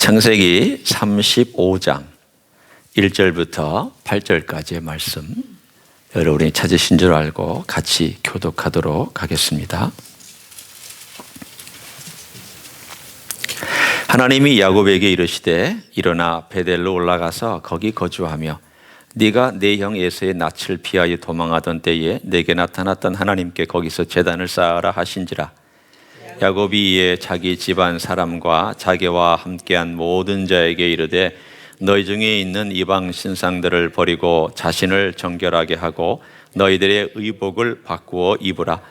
창세기 35장 1절부터 8절까지의 말씀, 여러분이 찾으신 줄 알고 같이 교독하도록 하겠습니다. 하나님이 야곱에게 이르시되 일어나 베델로 올라가서 거기 거주하며 네가 내 형 에서의 낯을 피하여 도망하던 때에 내게 나타났던 하나님께 거기서 제단을 쌓아라 하신지라. 야곱이 이에 자기 집안 사람과 자기와 함께한 모든 자에게 이르되 너희 중에 있는 이방 신상들을 버리고 자신을 정결하게 하고 너희들의 의복을 바꾸어 입으라.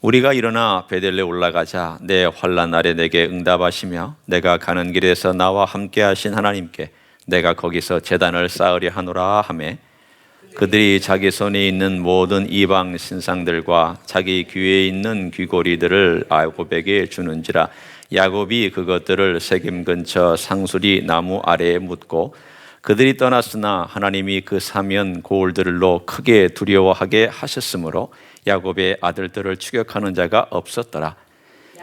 우리가 일어나 베델레 올라가자. 내 환난 날에 내게 응답하시며 내가 가는 길에서 나와 함께 하신 하나님께 내가 거기서 제단을 쌓으려 하노라 하매, 그들이 자기 손에 있는 모든 이방 신상들과 자기 귀에 있는 귀고리들을 야곱에게 주는지라. 야곱이 그것들을 세겜 근처 상수리 나무 아래에 묻고, 그들이 떠났으나 하나님이 그 사면 고울들로 크게 두려워하게 하셨으므로 야곱의 아들들을 추격하는 자가 없었더라.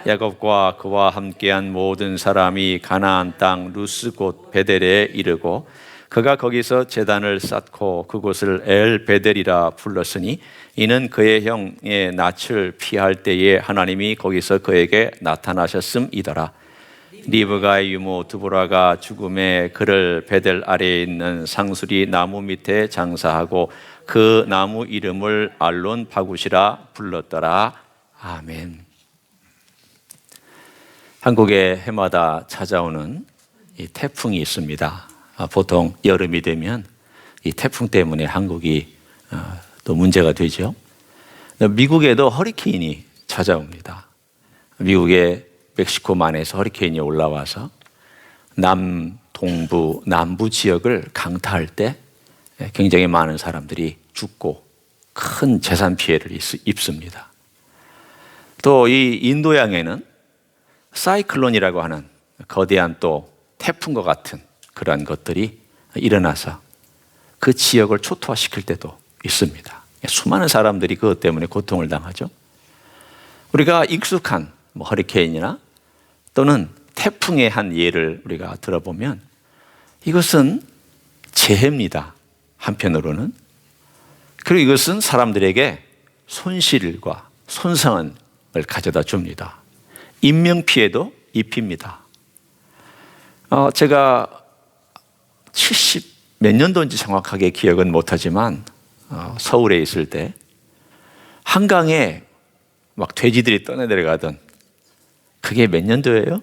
야곱과 그와 함께한 모든 사람이 가나안 땅 루스 곧 베델에 이르고, 그가 거기서 제단을 쌓고 그곳을 엘 베델이라 불렀으니 이는 그의 형의 낯을 피할 때에 하나님이 거기서 그에게 나타나셨음이더라. 리브가의 유모 드보라가 죽음에 그를 베델 아래에 있는 상수리 나무 밑에 장사하고 그 나무 이름을 알론 바굿이라 불렀더라. 아멘. 한국에 해마다 찾아오는 이 태풍이 있습니다. 보통 여름이 되면 이 태풍 때문에 한국이 또 문제가 되죠. 미국에도 허리케인이 찾아옵니다. 미국의 멕시코만에서 허리케인이 올라와서 동부, 남부 지역을 강타할 때 굉장히 많은 사람들이 죽고 큰 재산 피해를 입습니다. 또 이 인도양에는 사이클론이라고 하는 거대한 또 태풍과 같은 그러한 것들이 일어나서 그 지역을 초토화시킬 때도 있습니다. 수많은 사람들이 그것 때문에 고통을 당하죠. 우리가 익숙한 허리케인이나 또는 태풍의 한 예를 우리가 들어보면 이것은 재해입니다. 한편으로는. 그리고 이것은 사람들에게 손실과 손상을 가져다 줍니다. 인명피해도 입힙니다. 제가 70 몇 년도인지 정확하게 기억은 못하지만 서울에 있을 때 한강에 막 돼지들이 떠내려가던, 그게 몇 년도예요?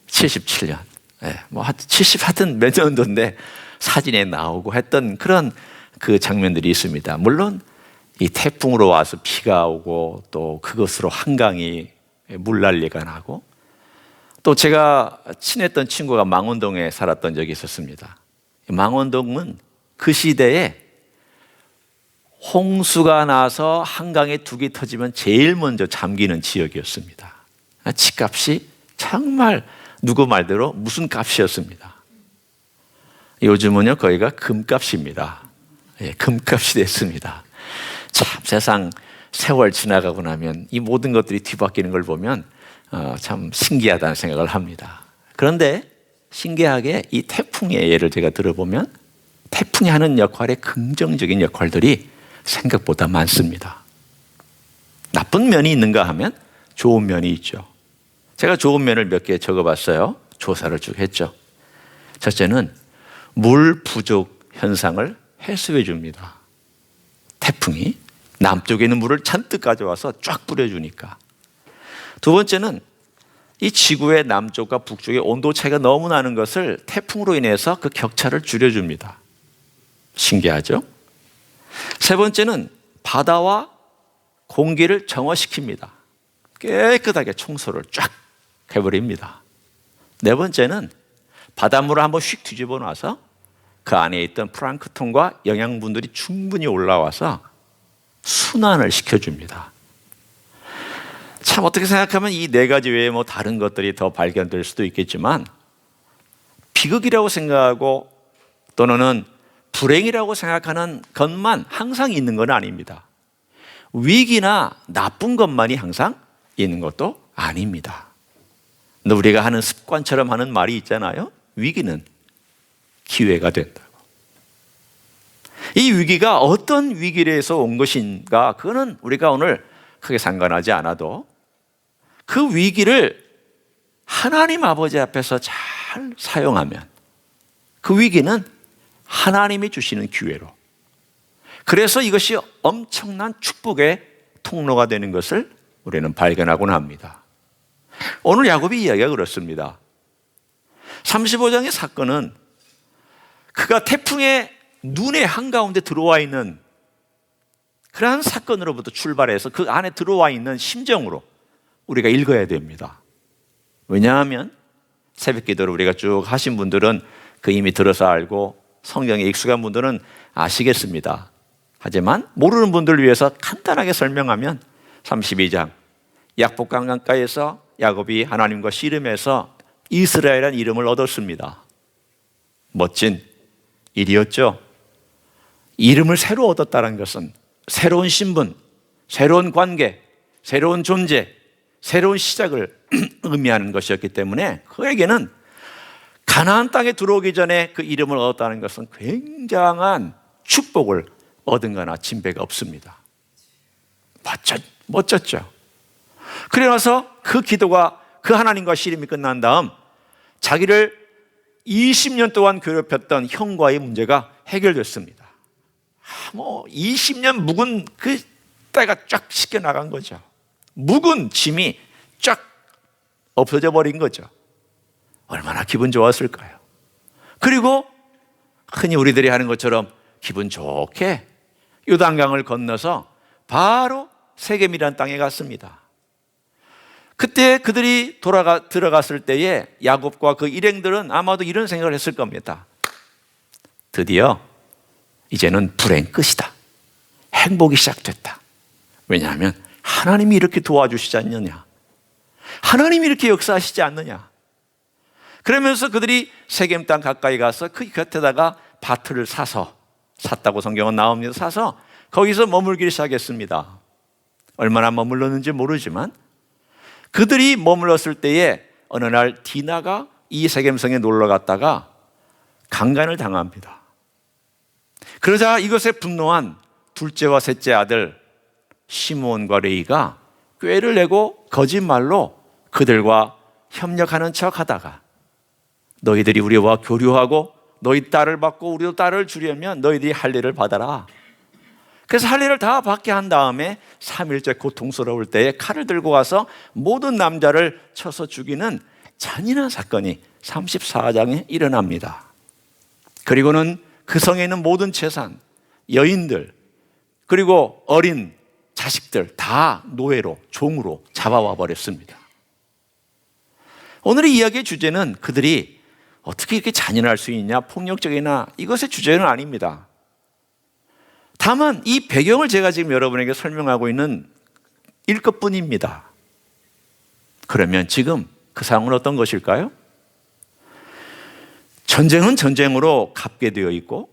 77년. 네, 뭐 70 하여튼 몇 년도인데 사진에 나오고 했던 그런 그 장면들이 있습니다. 물론 이 태풍으로 와서 비가 오고 또 그것으로 한강이 물난리가 나고, 또 제가 친했던 친구가 망원동에 살았던 적이 있었습니다. 망원동은 그 시대에 홍수가 나서 한강에 둑이 터지면 제일 먼저 잠기는 지역이었습니다. 집값이 정말 누구 말대로 무슨 값이었습니다. 요즘은요 거기가 금값입니다. 예, 금값이 됐습니다. 참 세상 세월 지나가고 나면 이 모든 것들이 뒤바뀌는 걸 보면 참 신기하다는 생각을 합니다. 그런데 신기하게 이 태풍의 예를 제가 들어보면 태풍이 하는 역할의 긍정적인 역할들이 생각보다 많습니다. 나쁜 면이 있는가 하면 좋은 면이 있죠. 제가 좋은 면을 몇 개 적어봤어요. 조사를 쭉 했죠. 첫째는 물 부족 현상을 해소해 줍니다. 태풍이 남쪽에 있는 물을 잔뜩 가져와서 쫙 뿌려주니까. 두 번째는 이 지구의 남쪽과 북쪽의 온도 차이가 너무 나는 것을 태풍으로 인해서 그 격차를 줄여줍니다. 신기하죠? 세 번째는 바다와 공기를 정화시킵니다. 깨끗하게 청소를 쫙 해버립니다. 네 번째는 바닷물을 한번 휙 뒤집어 놔서 그 안에 있던 플랑크톤과 영양분들이 충분히 올라와서 순환을 시켜줍니다. 참 어떻게 생각하면 이 네 가지 외에 뭐 다른 것들이 더 발견될 수도 있겠지만, 비극이라고 생각하고 또는 불행이라고 생각하는 것만 항상 있는 건 아닙니다. 위기나 나쁜 것만이 항상 있는 것도 아닙니다. 근데 우리가 하는 습관처럼 하는 말이 있잖아요. 위기는 기회가 된다고. 이 위기가 어떤 위기에서 온 것인가, 그거는 우리가 오늘 크게 상관하지 않아도 그 위기를 하나님 아버지 앞에서 잘 사용하면 그 위기는 하나님이 주시는 기회로, 그래서 이것이 엄청난 축복의 통로가 되는 것을 우리는 발견하곤 합니다. 오늘 야곱의 이야기가 그렇습니다. 35장의 사건은 그가 태풍의 눈의 한가운데 들어와 있는 그러한 사건으로부터 출발해서 그 안에 들어와 있는 심정으로 우리가 읽어야 됩니다. 왜냐하면 새벽 기도를 우리가 쭉 하신 분들은 그 이미 들어서 알고 성경에 익숙한 분들은 아시겠습니다. 하지만 모르는 분들을 위해서 간단하게 설명하면 32장 약복 강가에서 야곱이 하나님과 씨름해서 이스라엘이라는 이름을 얻었습니다. 멋진 일이었죠. 이름을 새로 얻었다는 것은 새로운 신분, 새로운 관계, 새로운 존재, 새로운 시작을 의미하는 것이었기 때문에 그에게는 가나안 땅에 들어오기 전에 그 이름을 얻었다는 것은 굉장한 축복을 얻은 거나 진배가 없습니다. 멋졌죠. 그래서 그 기도가, 그 하나님과 씨름이 끝난 다음 자기를 20년 동안 괴롭혔던 형과의 문제가 해결됐습니다. 20년 묵은 그 때가 쫙 씻겨 나간 거죠. 묵은 짐이 쫙 없어져 버린 거죠. 얼마나 기분 좋았을까요? 그리고 흔히 우리들이 하는 것처럼 기분 좋게 요단강을 건너서 바로 세겜이라는 땅에 갔습니다. 그때 그들이 들어갔을 때에 야곱과 그 일행들은 아마도 이런 생각을 했을 겁니다. 드디어 이제는 불행 끝이다. 행복이 시작됐다. 왜냐하면 하나님이 이렇게 도와주시지 않느냐, 하나님이 이렇게 역사하시지 않느냐. 그러면서 그들이 세겜 땅 가까이 가서 그 곁에다가 밭을 샀다고 성경은 나옵니다. 사서 거기서 머물기 시작했습니다. 얼마나 머물렀는지 모르지만 그들이 머물렀을 때에 어느 날 디나가 이 세겜성에 놀러 갔다가 강간을 당합니다. 그러자 이것에 분노한 둘째와 셋째 아들 시므온과 레위가 꾀를 내고 거짓말로 그들과 협력하는 척 하다가, 너희들이 우리와 교류하고 너희 딸을 받고 우리도 딸을 주려면 너희들이 할례를 받아라. 그래서 할례를 다 받게 한 다음에 3일째 고통스러울 때에 칼을 들고 가서 모든 남자를 쳐서 죽이는 잔인한 사건이 34장에 일어납니다. 그리고는 그 성에 있는 모든 재산, 여인들, 그리고 어린 자식들 다 노예로, 종으로 잡아와 버렸습니다. 오늘의 이야기의 주제는 그들이 어떻게 이렇게 잔인할 수 있냐, 폭력적이나, 이것의 주제는 아닙니다. 다만 이 배경을 제가 지금 여러분에게 설명하고 있는 일 것뿐입니다. 그러면 지금 그 상황은 어떤 것일까요? 전쟁은 전쟁으로 갚게 되어 있고,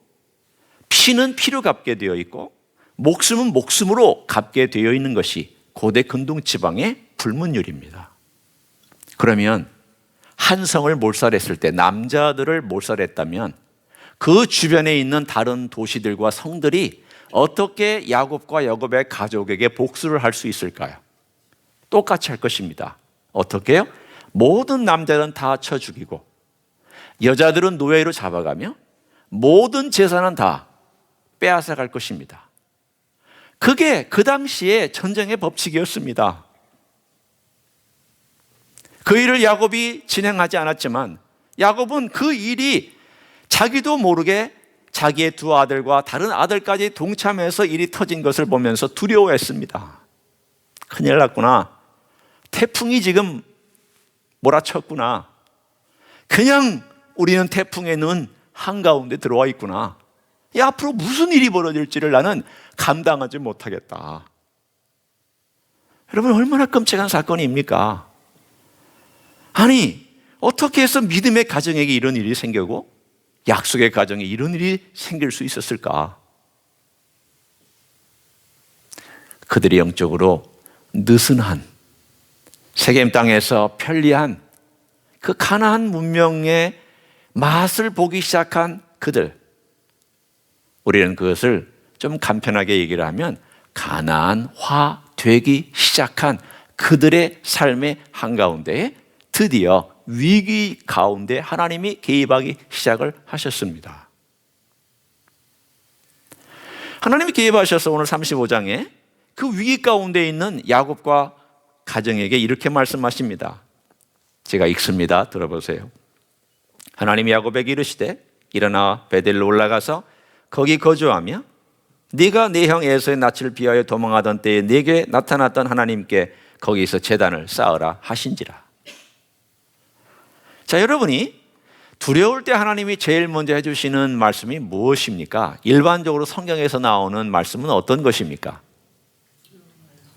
피는 피로 갚게 되어 있고, 목숨은 목숨으로 갚게 되어 있는 것이 고대 근동 지방의 불문율입니다. 그러면 한 성을 몰살했을 때, 남자들을 몰살했다면 그 주변에 있는 다른 도시들과 성들이 어떻게 야곱과 야곱의 가족에게 복수를 할 수 있을까요? 똑같이 할 것입니다. 어떻게요? 모든 남자들은 다 쳐 죽이고 여자들은 노예로 잡아가며 모든 재산은 다 빼앗아 갈 것입니다. 그게 그 당시에 전쟁의 법칙이었습니다. 그 일을 야곱이 진행하지 않았지만 야곱은 그 일이 자기도 모르게 자기의 두 아들과 다른 아들까지 동참해서 일이 터진 것을 보면서 두려워했습니다. 큰일 났구나. 태풍이 지금 몰아쳤구나. 그냥 우리는 태풍의 눈 한가운데 들어와 있구나. 앞으로 무슨 일이 벌어질지를 나는 감당하지 못하겠다. 여러분, 얼마나 끔찍한 사건입니까? 아니, 어떻게 해서 믿음의 가정에게 이런 일이 생기고 약속의 가정에 이런 일이 생길 수 있었을까? 그들이 영적으로 느슨한, 세겜 땅에서 편리한 그 가나안 문명의 맛을 보기 시작한 그들, 우리는 그것을 좀 간편하게 얘기를 하면 가나안화 되기 시작한 그들의 삶의 한가운데에 드디어 위기 가운데 하나님이 개입하기 시작을 하셨습니다. 하나님이 개입하셔서 오늘 35장에 그 위기 가운데 있는 야곱과 가정에게 이렇게 말씀하십니다. 제가 읽습니다. 들어보세요. 하나님이 야곱에게 이르시되 일어나 베델로 올라가서 거기 거주하며 네가 네 형 에서의 낯을 피하여 도망하던 때에 네게 나타났던 하나님께 거기서 제단을 쌓으라 하신지라. 자, 여러분이 두려울 때 하나님이 제일 먼저 해주시는 말씀이 무엇입니까? 일반적으로 성경에서 나오는 말씀은 어떤 것입니까?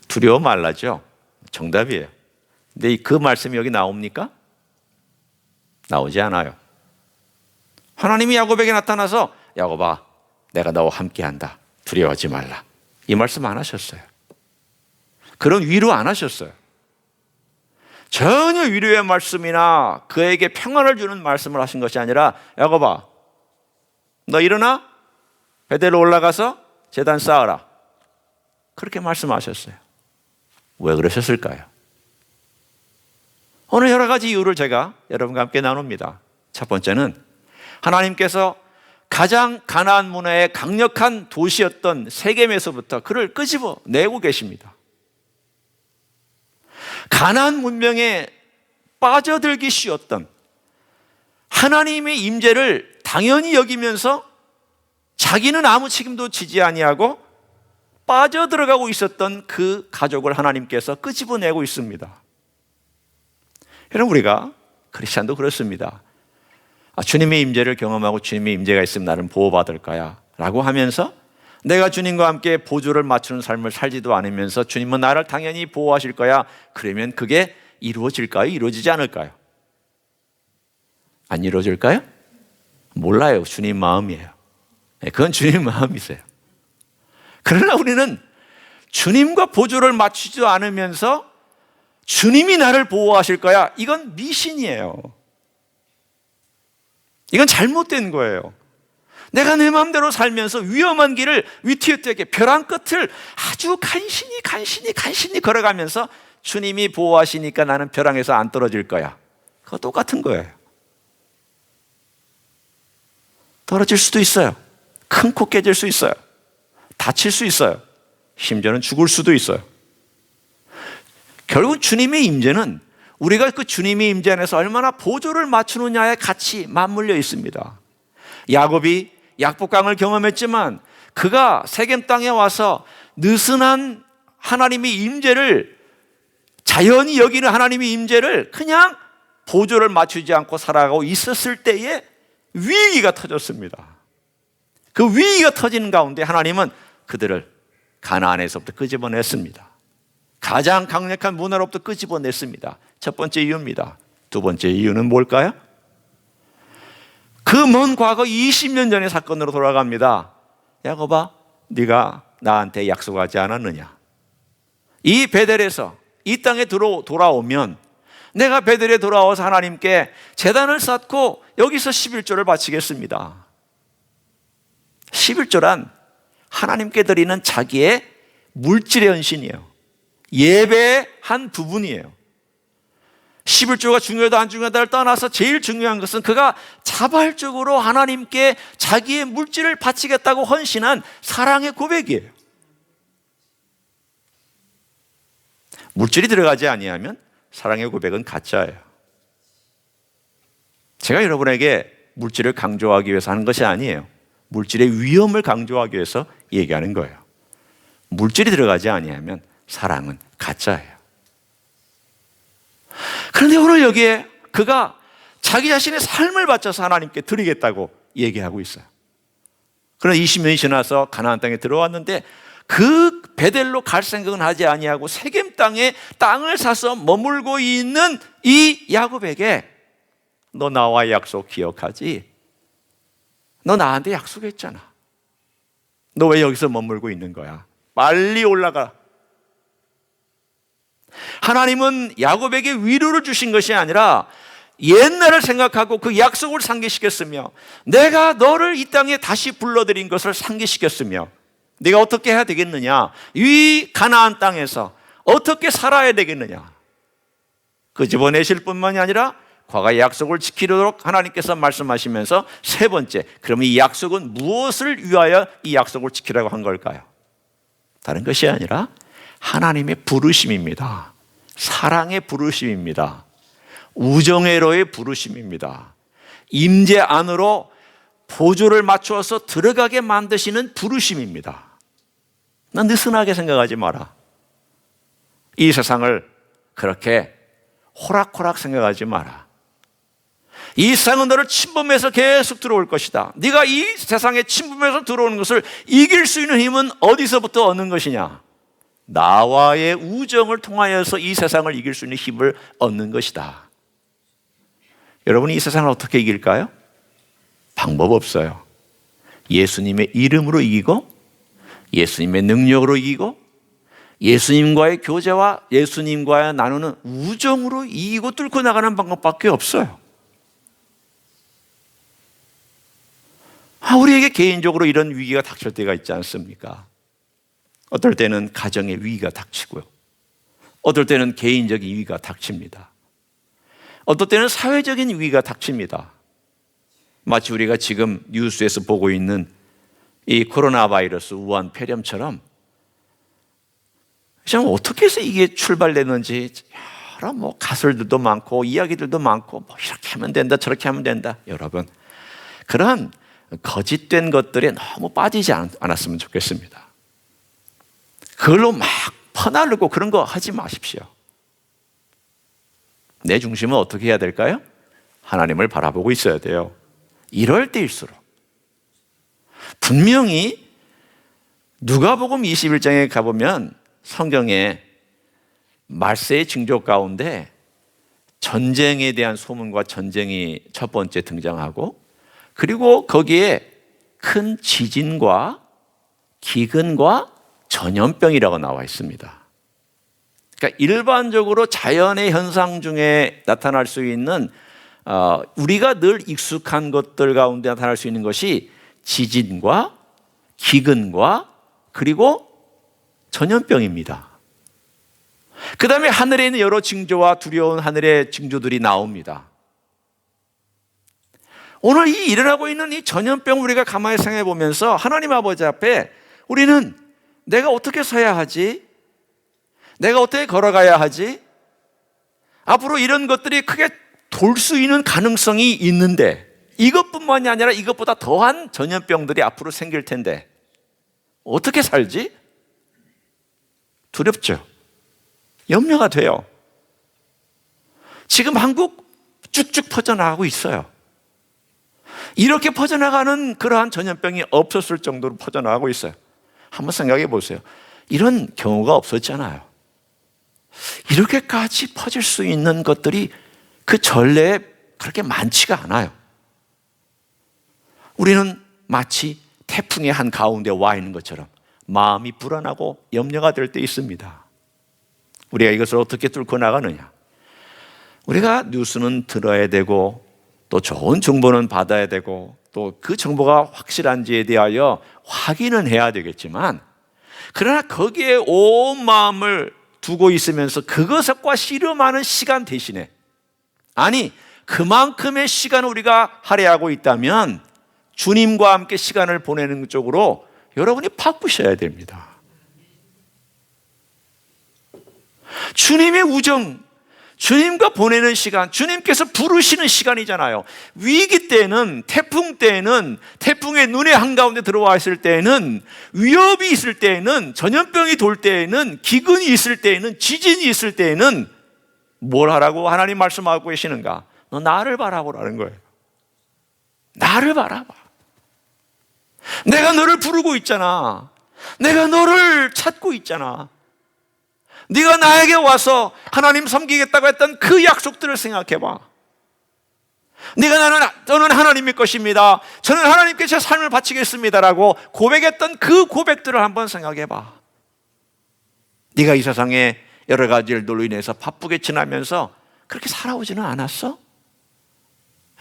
두려워 말라죠. 정답이에요. 근데 그 말씀이 여기 나옵니까? 나오지 않아요. 하나님이 야곱에게 나타나서 야곱아, 내가 너와 함께한다. 두려워하지 말라. 이 말씀 안 하셨어요. 그런 위로 안 하셨어요. 전혀 위로의 말씀이나 그에게 평안을 주는 말씀을 하신 것이 아니라 야곱아, 너 일어나 베델로 올라가서 제단 쌓아라. 그렇게 말씀하셨어요. 왜 그러셨을까요? 오늘 여러 가지 이유를 제가 여러분과 함께 나눕니다. 첫 번째는 하나님께서 가장 가나안 문화의 강력한 도시였던 세겜에서부터 그를 끄집어내고 계십니다. 가나안 문명에 빠져들기 쉬웠던 하나님의 임재를 당연히 여기면서 자기는 아무 책임도 지지 아니하고 빠져들어가고 있었던 그 가족을 하나님께서 끄집어내고 있습니다. 여러분, 우리가 크리스찬도 그렇습니다. 주님의 임재를 경험하고 주님의 임재가 있으면 나는 보호받을 거야 라고 하면서 내가 주님과 함께 보조를 맞추는 삶을 살지도 않으면서 주님은 나를 당연히 보호하실 거야. 그러면 그게 이루어질까요? 이루어지지 않을까요? 안 이루어질까요? 몰라요. 주님 마음이에요. 그건 주님 마음이세요. 그러나 우리는 주님과 보조를 맞추지도 않으면서 주님이 나를 보호하실 거야. 이건 미신이에요. 이건 잘못된 거예요. 내가 내 마음대로 살면서 위험한 길을 위태위태하게 벼랑 끝을 아주 간신히 걸어가면서 주님이 보호하시니까 나는 벼랑에서 안 떨어질 거야. 그거 똑같은 거예요. 떨어질 수도 있어요. 큰 코 깨질 수 있어요. 다칠 수 있어요. 심지어는 죽을 수도 있어요. 결국 주님의 임재는 우리가 그 주님의 임재 안에서 얼마나 보조를 맞추느냐에 같이 맞물려 있습니다. 야곱이 약복강을 경험했지만 그가 세겜 땅에 와서 느슨한 하나님의 임재를 자연히 여기는 하나님의 임재를 그냥 보조를 맞추지 않고 살아가고 있었을 때에 위기가 터졌습니다. 그 위기가 터지는 가운데 하나님은 그들을 가나안에서부터 끄집어냈습니다. 가장 강력한 문화로부터 끄집어냈습니다. 첫 번째 이유입니다. 두 번째 이유는 뭘까요? 그 먼 과거 20년 전의 사건으로 돌아갑니다. 야곱아, 네가 나한테 약속하지 않았느냐? 이 베델에서 이 땅에 돌아오면 내가 베델에 돌아와서 하나님께 제단을 쌓고 여기서 11조를 바치겠습니다. 11조란 하나님께 드리는 자기의 물질의 헌신이에요. 예배의 한 부분이에요. 11조가 중요하다 안 중요하다를 떠나서 제일 중요한 것은 그가 자발적으로 하나님께 자기의 물질을 바치겠다고 헌신한 사랑의 고백이에요. 물질이 들어가지 아니하면 사랑의 고백은 가짜예요. 제가 여러분에게 물질을 강조하기 위해서 하는 것이 아니에요. 물질의 위험을 강조하기 위해서 얘기하는 거예요. 물질이 들어가지 아니하면 사랑은 가짜예요. 그런데 오늘 여기에 그가 자기 자신의 삶을 바쳐서 하나님께 드리겠다고 얘기하고 있어요. 그러나 20년이 지나서 가나안 땅에 들어왔는데 그 베델로 갈 생각은 하지 아니하고 세겜 땅에 땅을 사서 머물고 있는 이 야곱에게 너 나와의 약속 기억하지? 너 나한테 약속했잖아. 너 왜 여기서 머물고 있는 거야? 빨리 올라가. 하나님은 야곱에게 위로를 주신 것이 아니라 옛날을 생각하고 그 약속을 상기시켰으며 내가 너를 이 땅에 다시 불러들인 것을 상기시켰으며 네가 어떻게 해야 되겠느냐, 이 가나안 땅에서 어떻게 살아야 되겠느냐, 그 집어내실 뿐만이 아니라 과거의 약속을 지키도록 하나님께서 말씀하시면서 세 번째, 그럼 이 약속은 무엇을 위하여 이 약속을 지키라고 한 걸까요? 다른 것이 아니라 하나님의 부르심입니다. 사랑의 부르심입니다. 우정애로의 부르심입니다. 임재 안으로 보조를 맞추어서 들어가게 만드시는 부르심입니다. 난 느슨하게 생각하지 마라. 이 세상을 그렇게 호락호락 생각하지 마라. 이 세상은 너를 침범해서 계속 들어올 것이다. 네가 이 세상에 침범해서 들어오는 것을 이길 수 있는 힘은 어디서부터 얻는 것이냐? 나와의 우정을 통하여서 이 세상을 이길 수 있는 힘을 얻는 것이다. 여러분이 이 세상을 어떻게 이길까요? 방법 없어요. 예수님의 이름으로 이기고, 예수님의 능력으로 이기고, 예수님과의 교제와 예수님과의 나누는 우정으로 이기고 뚫고 나가는 방법밖에 없어요. 우리에게 개인적으로 이런 위기가 닥칠 때가 있지 않습니까? 어떨 때는 가정의 위기가 닥치고요, 어떨 때는 개인적인 위기가 닥칩니다. 어떨 때는 사회적인 위기가 닥칩니다. 마치 우리가 지금 뉴스에서 보고 있는 이 코로나 바이러스 우한 폐렴처럼 참 어떻게 해서 이게 출발됐는지 여러 가설들도 많고 이야기들도 많고 이렇게 하면 된다 저렇게 하면 된다. 여러분, 그런 거짓된 것들에 너무 빠지지 않았으면 좋겠습니다. 그걸로 막 퍼나르고 그런 거 하지 마십시오. 내 중심은 어떻게 해야 될까요? 하나님을 바라보고 있어야 돼요. 이럴 때일수록 분명히 누가복음 21장에 가보면 성경에 말세의 징조 가운데 전쟁에 대한 소문과 전쟁이 첫 번째 등장하고, 그리고 거기에 큰 지진과 기근과 전염병이라고 나와 있습니다. 그러니까 일반적으로 자연의 현상 중에 나타날 수 있는 우리가 늘 익숙한 것들 가운데 나타날 수 있는 것이 지진과 기근과 그리고 전염병입니다. 그 다음에 하늘에 있는 여러 징조와 두려운 하늘의 징조들이 나옵니다. 오늘 이 일어나고 있는 이 전염병 우리가 가만히 생각해 보면서 하나님 아버지 앞에 우리는 내가 어떻게 서야 하지? 내가 어떻게 걸어가야 하지? 앞으로 이런 것들이 크게 돌 수 있는 가능성이 있는데, 이것뿐만이 아니라 이것보다 더한 전염병들이 앞으로 생길 텐데 어떻게 살지? 두렵죠. 염려가 돼요. 지금 한국 쭉쭉 퍼져나가고 있어요. 이렇게 퍼져나가는 그러한 전염병이 없었을 정도로 퍼져나가고 있어요. 한번 생각해 보세요. 이런 경우가 없었잖아요. 이렇게까지 퍼질 수 있는 것들이 그 전례에 그렇게 많지가 않아요. 우리는 마치 태풍의 한 가운데 와 있는 것처럼 마음이 불안하고 염려가 될 때 있습니다. 우리가 이것을 어떻게 뚫고 나가느냐? 우리가 뉴스는 들어야 되고 또 좋은 정보는 받아야 되고 또 그 정보가 확실한지에 대하여 확인은 해야 되겠지만, 그러나 거기에 온 마음을 두고 있으면서 그것과 씨름하는 시간 대신에, 아니 그만큼의 시간을 우리가 할애하고 있다면 주님과 함께 시간을 보내는 쪽으로 여러분이 바꾸셔야 됩니다. 주님의 우정, 주님과 보내는 시간, 주님께서 부르시는 시간이잖아요. 위기 때는, 태풍 때는, 태풍의 눈의 한가운데 들어와 있을 때는, 위협이 있을 때는, 전염병이 돌 때는, 기근이 있을 때는, 지진이 있을 때는 뭘 하라고 하나님 말씀하고 계시는가? 너 나를 바라보라는 거예요. 나를 바라봐. 내가 너를 부르고 있잖아. 내가 너를 찾고 있잖아. 네가 나에게 와서 하나님 섬기겠다고 했던 그 약속들을 생각해봐. 저는 하나님의 것입니다. 저는 하나님께 제 삶을 바치겠습니다라고 고백했던 그 고백들을 한번 생각해봐. 네가 이 세상에 여러 가지 일들로 인해서 바쁘게 지나면서 그렇게 살아오지는 않았어?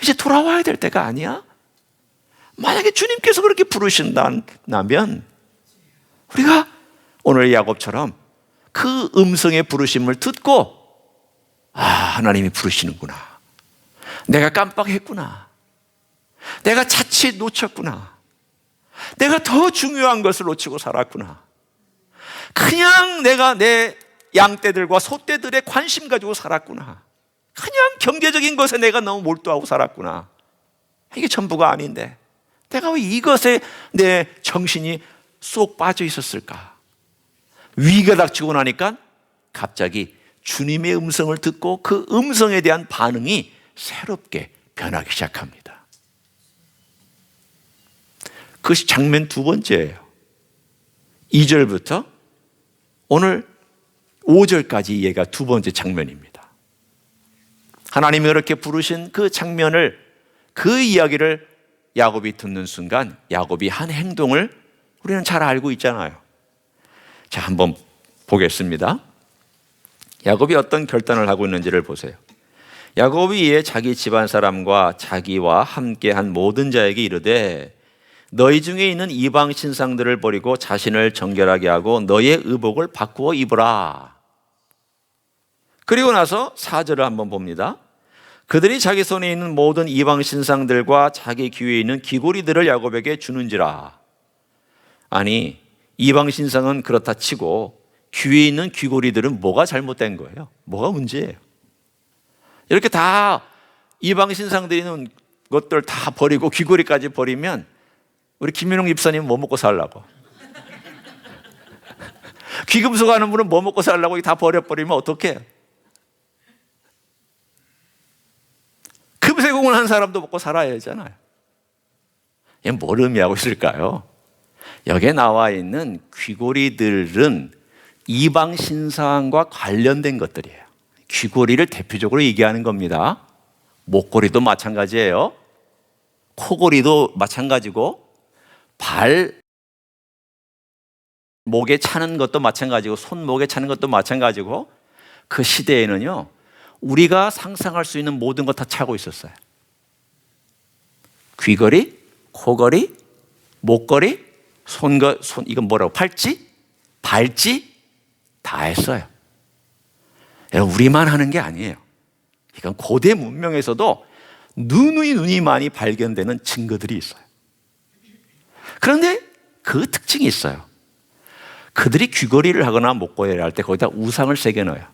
이제 돌아와야 될 때가 아니야? 만약에 주님께서 그렇게 부르신다면 우리가 오늘 야곱처럼 그 음성의 부르심을 듣고 하나님이 부르시는구나, 내가 깜빡했구나, 내가 자칫 놓쳤구나, 내가 더 중요한 것을 놓치고 살았구나, 그냥 내가 내 양떼들과 소떼들의 관심 가지고 살았구나, 그냥 경제적인 것에 내가 너무 몰두하고 살았구나, 이게 전부가 아닌데 내가 왜 이것에 내 정신이 쏙 빠져 있었을까? 위기가 닥치고 나니까 갑자기 주님의 음성을 듣고 그 음성에 대한 반응이 새롭게 변하기 시작합니다. 그것이 장면 두 번째예요. 2절부터 오늘 5절까지 얘가 두 번째 장면입니다. 하나님이 이렇게 부르신 그 장면을, 그 이야기를 야곱이 듣는 순간 야곱이 한 행동을 우리는 잘 알고 있잖아요. 자, 한번 보겠습니다. 야곱이 어떤 결단을 하고 있는지를 보세요. 야곱이 이에 자기 집안 사람과 자기와 함께한 모든 자에게 이르되 너희 중에 있는 이방 신상들을 버리고 자신을 정결하게 하고 너의 의복을 바꾸어 입으라. 그리고 나서 4절을 한번 봅니다. 그들이 자기 손에 있는 모든 이방 신상들과 자기 귀에 있는 귀고리들을 야곱에게 주는지라. 아니, 이방 신상은 그렇다 치고 귀에 있는 귀고리들은 뭐가 잘못된 거예요? 뭐가 문제예요? 이렇게 다 이방 신상들이 있는 것들 다 버리고 귀고리까지 버리면 우리 김민홍 집사님 뭐 먹고 살라고? 귀금속 하는 분은 뭐 먹고 살라고 다 버려버리면 어떡해? 금세공을 한 사람도 먹고 살아야 하잖아요. 이게 뭘 의미하고 있을까요? 여기에 나와 있는 귀고리들은 이방 신상과 관련된 것들이에요. 귀고리를 대표적으로 얘기하는 겁니다. 목걸이도 마찬가지예요. 코걸이도 마찬가지고, 발 목에 차는 것도 마찬가지고, 손목에 차는 것도 마찬가지고, 그 시대에는요 우리가 상상할 수 있는 모든 것 다 차고 있었어요. 귀걸이, 코걸이, 목걸이, 이건 뭐라고? 팔찌, 발찌 다 했어요. 여러분, 우리만 하는 게 아니에요. 이건 고대 문명에서도 눈이 많이 발견되는 증거들이 있어요. 그런데 그 특징이 있어요. 그들이 귀걸이를 하거나 목걸이를 할 때 거기다 우상을 새겨넣어요.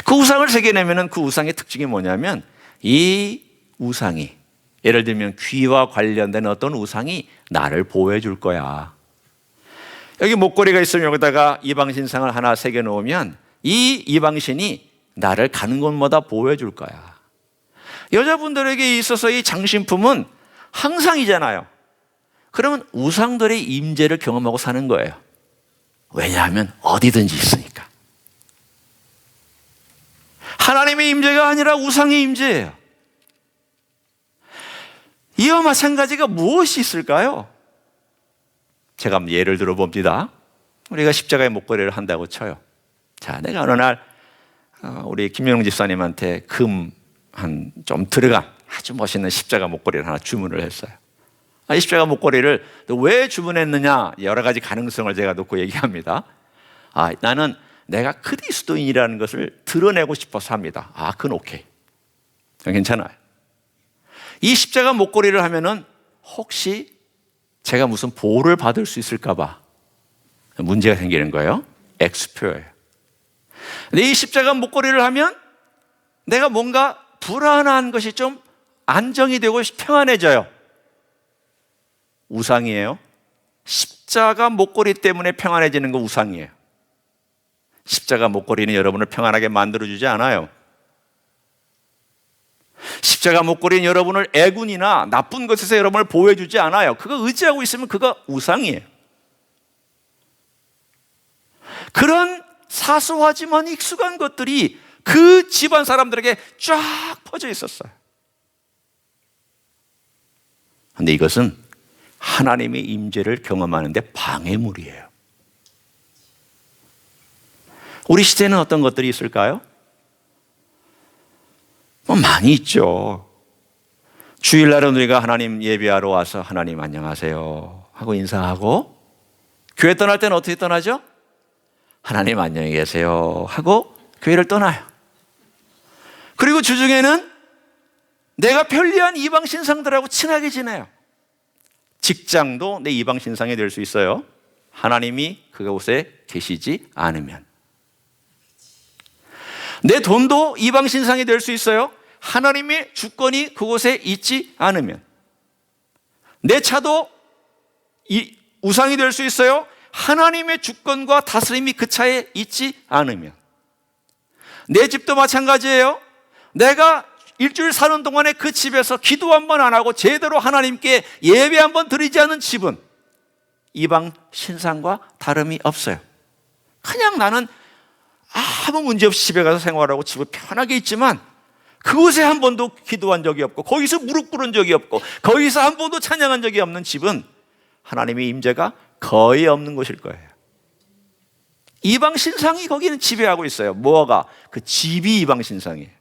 그 우상을 새겨내면 그 우상의 특징이 뭐냐면, 이 우상이, 예를 들면 귀와 관련된 어떤 우상이 나를 보호해 줄 거야. 여기 목걸이가 있으면 여기다가 이방신상을 하나 새겨 놓으면 이 이방신이 나를 가는 곳마다 보호해 줄 거야. 여자분들에게 있어서 이 장신품은 항상이잖아요. 그러면 우상들의 임재를 경험하고 사는 거예요. 왜냐하면 어디든지 있으니까. 하나님의 임재가 아니라 우상의 임재예요. 이와 마찬가지가 무엇이 있을까요? 제가 한번 예를 들어 봅니다. 우리가 십자가의 목걸이를 한다고 쳐요. 자, 내가 어느 날 우리 김영웅 집사님한테 금 한 좀 들어간 아주 멋있는 십자가 목걸이를 하나 주문을 했어요. 이 십자가 목걸이를 왜 주문했느냐, 여러 가지 가능성을 제가 놓고 얘기합니다. 나는 내가 그리스도인이라는 것을 드러내고 싶어서 합니다. 그건 오케이, 괜찮아요. 이 십자가 목걸이를 하면은 혹시 제가 무슨 보호를 받을 수 있을까 봐 문제가 생기는 거예요. X표예요. 근데 이 십자가 목걸이를 하면 내가 뭔가 불안한 것이 좀 안정이 되고 평안해져요. 우상이에요. 십자가 목걸이 때문에 평안해지는 거 우상이에요. 십자가 목걸이는 여러분을 평안하게 만들어주지 않아요. 십자가 목걸이는 여러분을 애군이나 나쁜 것에서 여러분을 보호해주지 않아요. 그거 의지하고 있으면 그거 우상이에요. 그런 사소하지만 익숙한 것들이 그 집안 사람들에게 쫙 퍼져 있었어요. 그런데 이것은 하나님의 임재를 경험하는 데 방해물이에요. 우리 시대는 어떤 것들이 있을까요? 뭐 많이 있죠. 주일날은 우리가 하나님 예배하러 와서 하나님 안녕하세요 하고 인사하고, 교회 떠날 때는 어떻게 떠나죠? 하나님 안녕히 계세요 하고 교회를 떠나요. 그리고 주중에는 내가 편리한 이방 신상들하고 친하게 지내요. 직장도 내 이방 신상이 될 수 있어요. 하나님이 그곳에 계시지 않으면. 내 돈도 이방 신상이 될 수 있어요. 하나님의 주권이 그곳에 있지 않으면. 내 차도 우상이 될 수 있어요. 하나님의 주권과 다스림이 그 차에 있지 않으면. 내 집도 마찬가지예요. 내가 일주일 사는 동안에 그 집에서 기도 한 번 안 하고 제대로 하나님께 예배 한 번 드리지 않은 집은 이방 신상과 다름이 없어요. 그냥 나는 아무 문제 없이 집에 가서 생활하고 집에 편하게 있지만 그곳에 한 번도 기도한 적이 없고 거기서 무릎 꿇은 적이 없고 거기서 한 번도 찬양한 적이 없는 집은 하나님의 임재가 거의 없는 곳일 거예요. 이방 신상이 거기는 지배하고 있어요. 뭐가? 그 집이 이방 신상이에요.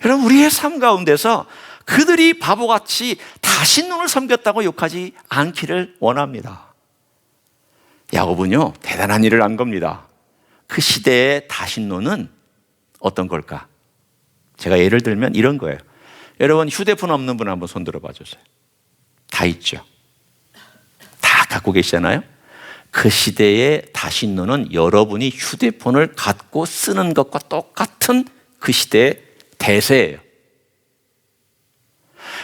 여러분, 우리의 삶 가운데서 그들이 바보같이 다신론을 섬겼다고 욕하지 않기를 원합니다. 야곱은요, 대단한 일을 한 겁니다. 그 시대의 다신론은 어떤 걸까? 제가 예를 들면 이런 거예요. 여러분, 휴대폰 없는 분 한번 손 들어봐 주세요. 다 있죠. 다 갖고 계시잖아요. 그 시대의 다신론은 여러분이 휴대폰을 갖고 쓰는 것과 똑같은 그 시대의 대세예요.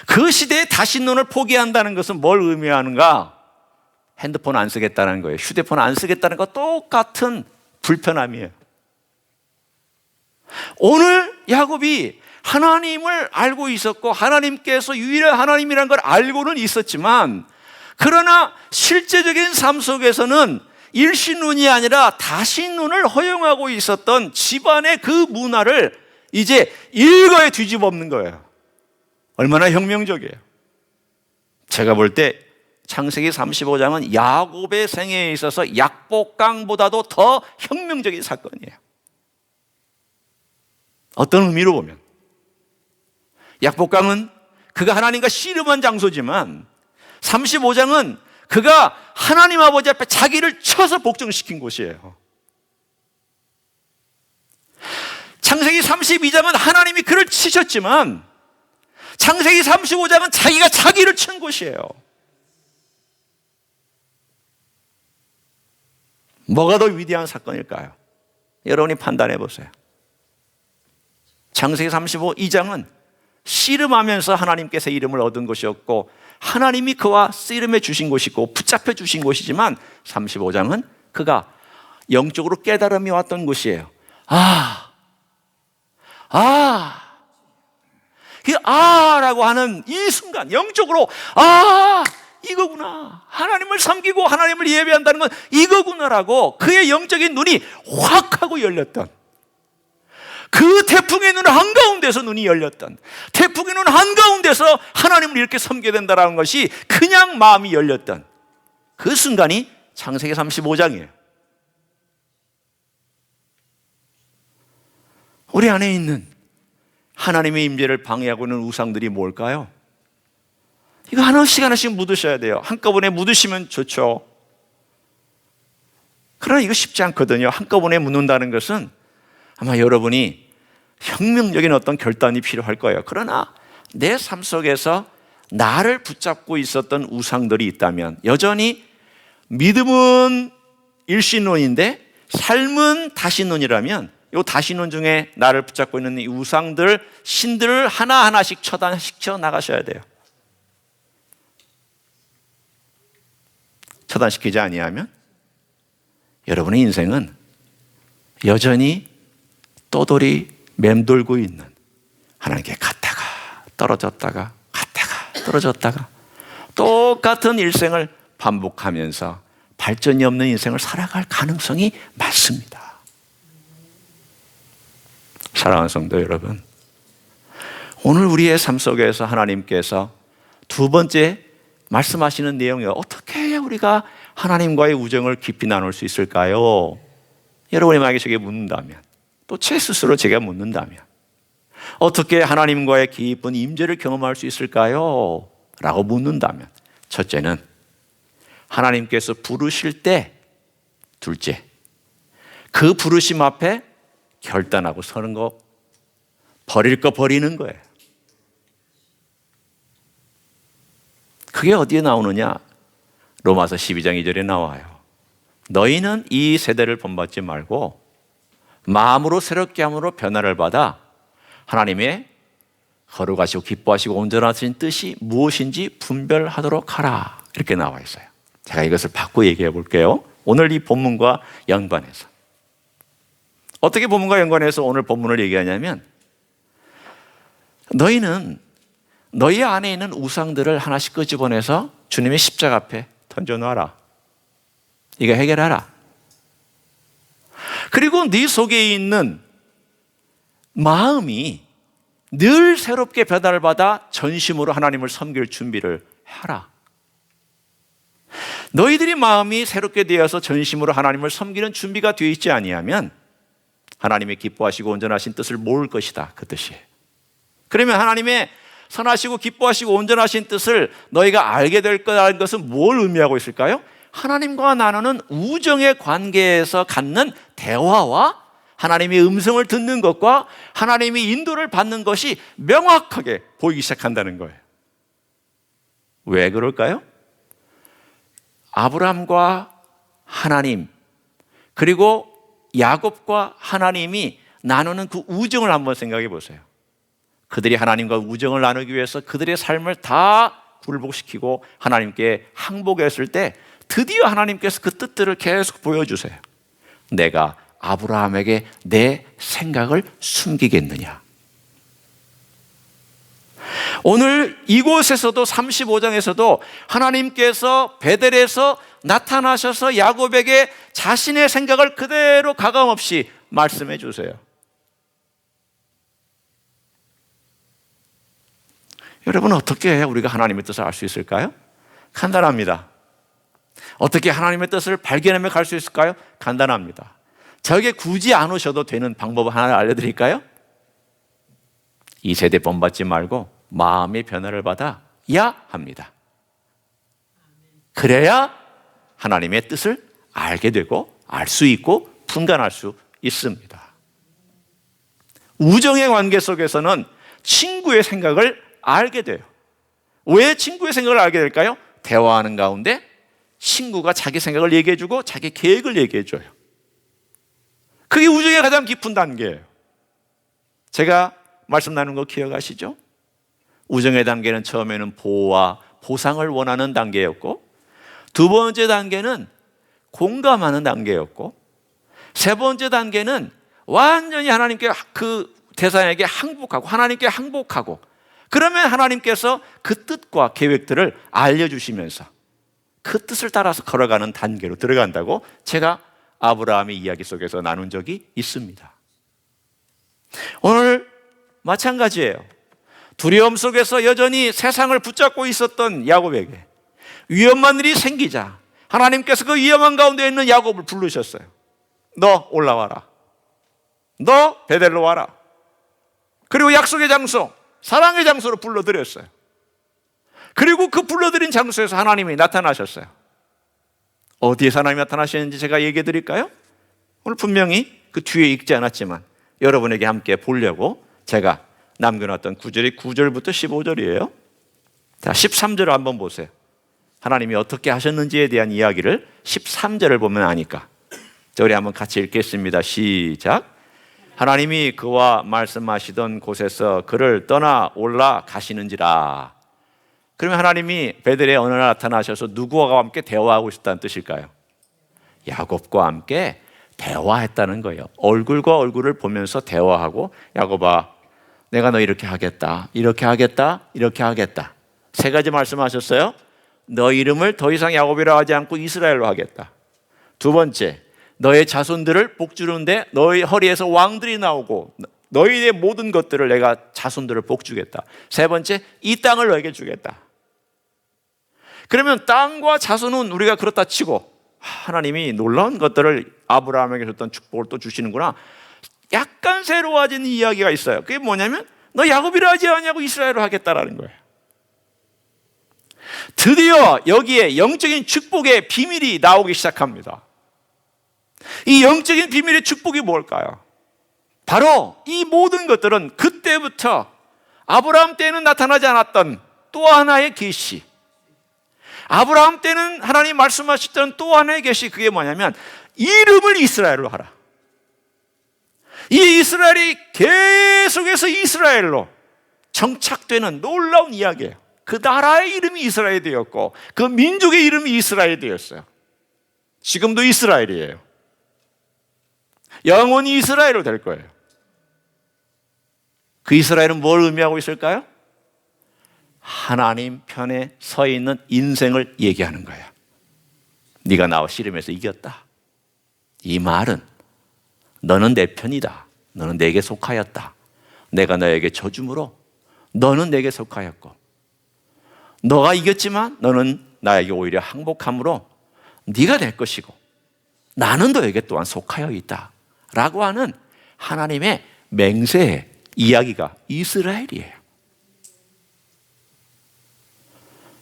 그 시대의 다신론을 포기한다는 것은 뭘 의미하는가? 핸드폰 안 쓰겠다는 거예요. 휴대폰 안 쓰겠다는 거 똑같은 불편함이에요. 오늘 야곱이 하나님을 알고 있었고 하나님께서 유일한 하나님이라는 걸 알고는 있었지만, 그러나 실제적인 삶 속에서는 일신론이 아니라 다신론을 허용하고 있었던 집안의 그 문화를 이제 일거에 뒤집어 엎는 거예요. 얼마나 혁명적이에요. 제가 볼 때 창세기 35장은 야곱의 생애에 있어서 약복강보다도 더 혁명적인 사건이에요. 어떤 의미로 보면 약복강은 그가 하나님과 씨름한 장소지만 35장은 그가 하나님 아버지 앞에 자기를 쳐서 복종시킨 곳이에요. 창세기 32장은 하나님이 그를 치셨지만 창세기 35장은 자기가 자기를 친 곳이에요. 뭐가 더 위대한 사건일까요? 여러분이 판단해 보세요. 창세기 35장은 씨름하면서 하나님께서 이름을 얻은 곳이었고 하나님이 그와 씨름해 주신 곳이고 붙잡혀 주신 곳이지만 35장은 그가 영적으로 깨달음이 왔던 곳이에요. 라고 하는 이 순간 영적으로 이거구나, 하나님을 섬기고 하나님을 예배한다는 건 이거구나라고 그의 영적인 눈이 확 하고 열렸던, 그 태풍의 눈 한가운데서 눈이 열렸던, 태풍의 눈 한가운데서 하나님을 이렇게 섬겨야 된다는 것이 그냥 마음이 열렸던 그 순간이 창세기 35장이에요. 우리 안에 있는 하나님의 임재를 방해하고 있는 우상들이 뭘까요? 이거 하나씩 하나씩 묻으셔야 돼요. 한꺼번에 묻으시면 좋죠. 그러나 이거 쉽지 않거든요. 한꺼번에 묻는다는 것은 아마 여러분이 혁명적인 어떤 결단이 필요할 거예요. 그러나 내 삶 속에서 나를 붙잡고 있었던 우상들이 있다면, 여전히 믿음은 일신론인데 삶은 다신론이라면, 이 다신론 중에 나를 붙잡고 있는 이 우상들, 신들을 하나하나씩 처단시켜 나가셔야 돼요. 처단시키지 아니하면 여러분의 인생은 여전히 떠돌이 맴돌고 있는, 하나님께 갔다가 떨어졌다가 갔다가 떨어졌다가 똑같은 일생을 반복하면서 발전이 없는 인생을 살아갈 가능성이 많습니다. 사랑하는 성도 여러분, 오늘 우리의 삶 속에서 하나님께서 두 번째 말씀하시는 내용이 어떻게 해야 우리가 하나님과의 우정을 깊이 나눌 수 있을까요? 여러분이 만약에 저에게 묻는다면 또 제 스스로 제가 묻는다면 어떻게 하나님과의 깊은 임재를 경험할 수 있을까요? 라고 묻는다면 첫째는 하나님께서 부르실 때, 둘째, 그 부르심 앞에 결단하고 서는 거, 버릴 거 버리는 거예요. 그게 어디에 나오느냐? 로마서 12장 2절에 나와요. 너희는 이 세대를 본받지 말고 마음으로 새롭게 함으로 변화를 받아 하나님의 거룩하시고 기뻐하시고 온전하신 뜻이 무엇인지 분별하도록 하라. 이렇게 나와 있어요. 제가 이것을 바꿔 얘기해 볼게요. 오늘 이 본문과 연관해서. 어떻게 본문과 연관해서 오늘 본문을 얘기하냐면, 너희는 너희 안에 있는 우상들을 하나씩 끄집어내서 주님의 십자가 앞에 던져놔라. 이거 해결하라. 그리고 네 속에 있는 마음이 늘 새롭게 변화를 받아 전심으로 하나님을 섬길 준비를 하라. 너희들이 마음이 새롭게 되어서 전심으로 하나님을 섬기는 준비가 되어 있지 아니하면 하나님의 기뻐하시고 온전하신 뜻을 모를 것이다. 그 뜻이에요. 그러면 하나님의 선하시고 기뻐하시고 온전하신 뜻을 너희가 알게 될 거라는 것은 뭘 의미하고 있을까요? 하나님과 나누는 우정의 관계에서 갖는 대화와 하나님의 음성을 듣는 것과 하나님의 인도를 받는 것이 명확하게 보이기 시작한다는 거예요. 왜 그럴까요? 아브라함과 하나님, 그리고 야곱과 하나님이 나누는 그 우정을 한번 생각해 보세요. 그들이 하나님과 우정을 나누기 위해서 그들의 삶을 다 굴복시키고 하나님께 항복했을 때 드디어 하나님께서 그 뜻들을 계속 보여주세요. 내가 아브라함에게 내 생각을 숨기겠느냐. 오늘 이곳에서도 35장에서도 하나님께서 베델에서 나타나셔서 야곱에게 자신의 생각을 그대로 가감없이 말씀해 주세요. 여러분, 어떻게 우리가 하나님의 뜻을 알 수 있을까요? 간단합니다. 어떻게 하나님의 뜻을 발견하며 갈 수 있을까요? 간단합니다. 저에게 굳이 안 오셔도 되는 방법 하나 알려드릴까요? 이 세대 본받지 말고 마음의 변화를 받아야 합니다. 그래야 하나님의 뜻을 알게 되고 알 수 있고 분간할 수 있습니다. 우정의 관계 속에서는 친구의 생각을 알게 돼요. 왜 친구의 생각을 알게 될까요? 대화하는 가운데 친구가 자기 생각을 얘기해주고 자기 계획을 얘기해줘요. 그게 우정의 가장 깊은 단계예요. 제가 말씀 나눈 거 기억하시죠? 우정의 단계는 처음에는 보호와 보상을 원하는 단계였고, 두 번째 단계는 공감하는 단계였고, 세 번째 단계는 완전히 하나님께 그 대상에게 항복하고 하나님께 항복하고, 그러면 하나님께서 그 뜻과 계획들을 알려주시면서 그 뜻을 따라서 걸어가는 단계로 들어간다고 제가 아브라함의 이야기 속에서 나눈 적이 있습니다. 오늘 마찬가지예요. 두려움 속에서 여전히 세상을 붙잡고 있었던 야곱에게 위험한 일이 생기자 하나님께서 그 위험한 가운데 있는 야곱을 부르셨어요. 너 올라와라. 너 베델로 와라. 그리고 약속의 장소, 사랑의 장소로 불러드렸어요. 그리고 그 불러드린 장소에서 하나님이 나타나셨어요. 어디에서 하나님이 나타나셨는지 제가 얘기해 드릴까요? 오늘 분명히 그 뒤에 읽지 않았지만 여러분에게 함께 보려고 제가 남겨놨던 구절이 9절부터 15절이에요. 자, 13절을 한번 보세요. 하나님이 어떻게 하셨는지에 대한 이야기를 13절을 보면 아니까. 자, 우리 한번 같이 읽겠습니다. 시작. 하나님이 그와 말씀하시던 곳에서 그를 떠나 올라가시는지라. 그러면 하나님이 베델에 어느 날 나타나셔서 누구와 함께 대화하고 있었다는 뜻일까요? 야곱과 함께 대화했다는 거예요. 얼굴과 얼굴을 보면서 대화하고, 야곱아, 내가 너 이렇게 하겠다, 이렇게 하겠다, 이렇게 하겠다. 세 가지 말씀하셨어요. 너 이름을 더 이상 야곱이라 하지 않고 이스라엘로 하겠다. 두 번째, 너의 자손들을 복주는데 너의 허리에서 왕들이 나오고 너희의 모든 것들을 내가 자손들을 복주겠다. 세 번째, 이 땅을 너에게 주겠다. 그러면 땅과 자손은 우리가 그렇다 치고 하나님이 놀라운 것들을 아브라함에게 줬던 축복을 또 주시는구나. 약간 새로워진 이야기가 있어요. 그게 뭐냐면 너 야곱이라 하지 않냐고 이스라엘로 하겠다라는 거예요. 드디어 여기에 영적인 축복의 비밀이 나오기 시작합니다. 이 영적인 비밀의 축복이 뭘까요? 바로 이 모든 것들은 그때부터 아브라함 때는 나타나지 않았던 또 하나의 계시, 아브라함 때는 하나님 말씀하셨던 또 하나의 계시, 그게 뭐냐면 이름을 이스라엘로 하라. 이 이스라엘이 계속해서 이스라엘로 정착되는 놀라운 이야기예요. 그 나라의 이름이 이스라엘이 되었고 그 민족의 이름이 이스라엘이 되었어요. 지금도 이스라엘이에요. 영원히 이스라엘로 될 거예요. 그 이스라엘은 뭘 의미하고 있을까요? 하나님 편에 서 있는 인생을 얘기하는 거예요. 네가 나와 씨름해서 이겼다. 이 말은 너는 내 편이다. 너는 내게 속하였다. 내가 너에게 져줌으로 너는 내게 속하였고 너가 이겼지만 너는 나에게 오히려 항복함으로 네가 내 것이고 나는 너에게 또한 속하여 있다 라고 하는 하나님의 맹세의 이야기가 이스라엘이에요.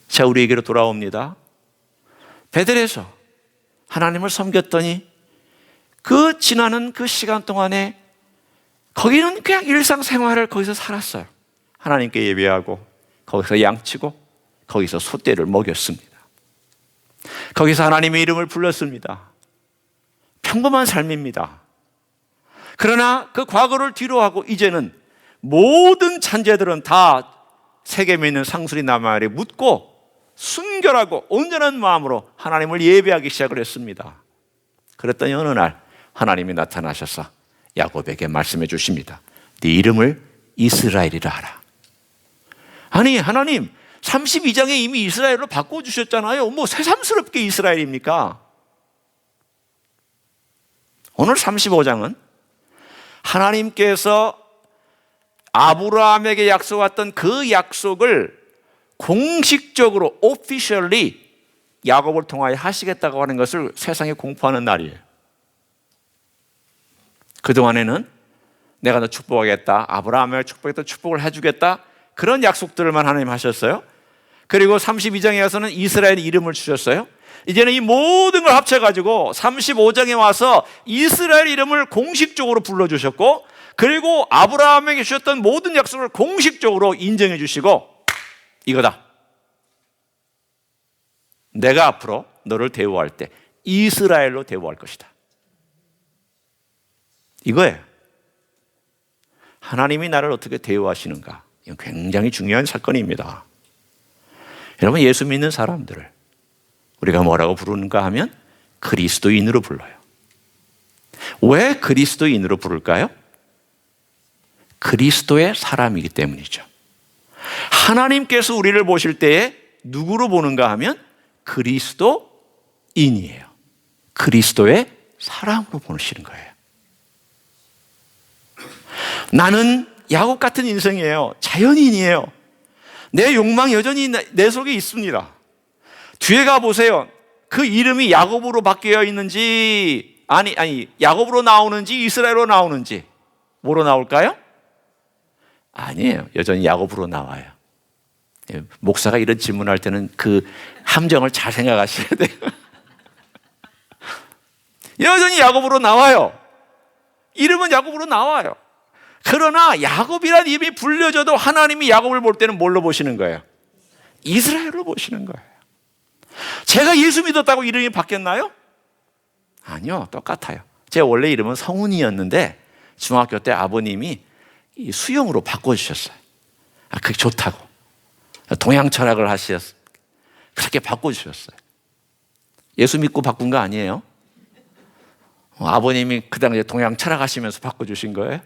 자, 우리에게로 돌아옵니다. 베델에서 하나님을 섬겼더니 그 지나는 그 시간 동안에 거기는 그냥 일상생활을 거기서 살았어요. 하나님께 예배하고 거기서 양치고 거기서 소떼를 먹였습니다. 거기서 하나님의 이름을 불렀습니다. 평범한 삶입니다. 그러나 그 과거를 뒤로하고 이제는 모든 잔재들은 다 세겜에 있는 상수리 나무아래 묻고 순결하고 온전한 마음으로 하나님을 예배하기 시작을 했습니다. 그랬더니 어느 날 하나님이 나타나셔서 야곱에게 말씀해 주십니다. 네 이름을 이스라엘이라 하라. 아니, 하나님 32장에 이미 이스라엘로 바꿔주셨잖아요. 뭐 새삼스럽게 이스라엘입니까? 오늘 35장은 하나님께서 아브라함에게 약속했던 그 약속을 공식적으로 officially 야곱을 통하여 하시겠다고 하는 것을 세상에 공포하는 날이에요. 그동안에는 내가 너 축복하겠다, 아브라함을 축복했다, 축복을 해주겠다, 그런 약속들만 하나님 하셨어요. 그리고 32장에 와서는 이스라엘 이름을 주셨어요. 이제는 이 모든 걸 합쳐가지고 35장에 와서 이스라엘 이름을 공식적으로 불러주셨고, 그리고 아브라함에게 주셨던 모든 약속을 공식적으로 인정해 주시고, 이거다. 내가 앞으로 너를 대우할 때 이스라엘로 대우할 것이다. 이거예요. 하나님이 나를 어떻게 대우하시는가? 이건 굉장히 중요한 사건입니다. 여러분, 예수 믿는 사람들을 우리가 뭐라고 부르는가 하면 그리스도인으로 불러요. 왜 그리스도인으로 부를까요? 그리스도의 사람이기 때문이죠. 하나님께서 우리를 보실 때에 누구로 보는가 하면 그리스도인이에요. 그리스도의 사람으로 보시는 거예요. 나는 야곱 같은 인생이에요. 자연인이에요. 내 욕망 여전히 내 속에 있습니다. 뒤에 가보세요. 그 이름이 야곱으로 바뀌어 있는지 아니 야곱으로 나오는지 이스라엘로 나오는지 뭐로 나올까요? 아니에요. 여전히 야곱으로 나와요. 목사가 이런 질문할 때는 그 함정을 잘 생각하셔야 돼요. 여전히 야곱으로 나와요. 이름은 야곱으로 나와요. 그러나 야곱이라는 이름이 불려져도 하나님이 야곱을 볼 때는 뭘로 보시는 거예요? 이스라엘로 보시는 거예요. 제가 예수 믿었다고 이름이 바뀌었나요? 아니요, 똑같아요. 제 원래 이름은 성훈이었는데 중학교 때 아버님이 수영으로 바꿔주셨어요. 그게 좋다고. 동양 철학을 하셨어요. 그렇게 바꿔주셨어요. 예수 믿고 바꾼 거 아니에요? 아버님이 그 당시에 동양 철학 하시면서 바꿔주신 거예요?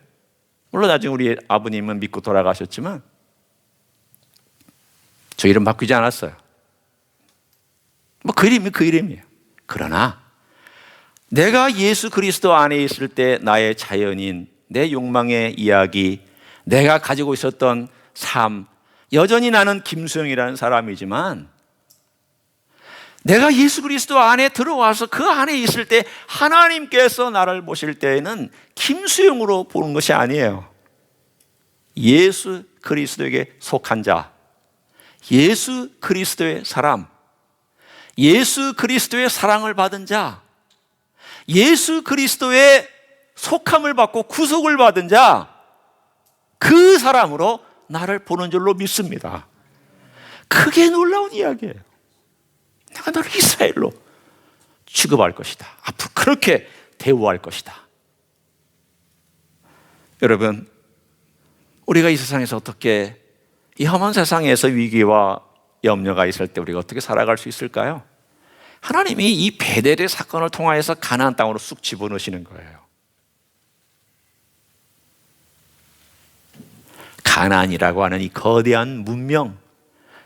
물론 나중에 우리 아버님은 믿고 돌아가셨지만 저 이름 바뀌지 않았어요. 뭐 그 이름이 그 이름이에요. 그러나 내가 예수 그리스도 안에 있을 때 나의 자연인, 내 욕망의 이야기, 내가 가지고 있었던 삶, 여전히 나는 김수영이라는 사람이지만 내가 예수 그리스도 안에 들어와서 그 안에 있을 때 하나님께서 나를 보실 때에는 김수영으로 보는 것이 아니에요. 예수 그리스도에게 속한 자, 예수 그리스도의 사람, 예수 그리스도의 사랑을 받은 자, 예수 그리스도의 속함을 받고 구속을 받은 자, 그 사람으로 나를 보는 줄로 믿습니다. 그게 놀라운 이야기예요. 내가 너를 이스라엘로 취급할 것이다. 앞으로 그렇게 대우할 것이다. 여러분, 우리가 이 세상에서 어떻게, 이 험한 세상에서 위기와 염려가 있을 때 우리가 어떻게 살아갈 수 있을까요? 하나님이 이 베델의 사건을 통하여서 가나안 땅으로 쑥 집어넣으시는 거예요. 가나안이라고 하는 이 거대한 문명,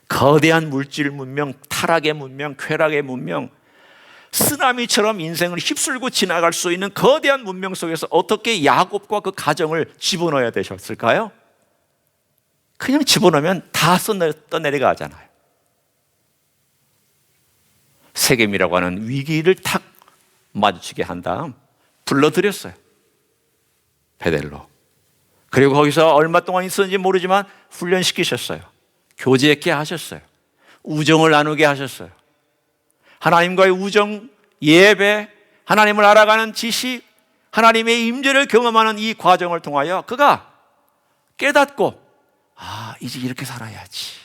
거대한 물질 문명, 타락의 문명, 쾌락의 문명, 쓰나미처럼 인생을 휩쓸고 지나갈 수 있는 거대한 문명 속에서 어떻게 야곱과 그 가정을 집어넣어야 되셨을까요? 그냥 집어넣으면 다 떠내려가잖아요. 세겜이라고 하는 위기를 탁 마주치게 한 다음 불러들였어요. 베델로. 그리고 거기서 얼마 동안 있었는지 모르지만 훈련시키셨어요. 교제했게 하셨어요. 우정을 나누게 하셨어요. 하나님과의 우정, 예배, 하나님을 알아가는 지식, 하나님의 임재를 경험하는 이 과정을 통하여 그가 깨닫고, 아, 이제 이렇게 살아야지.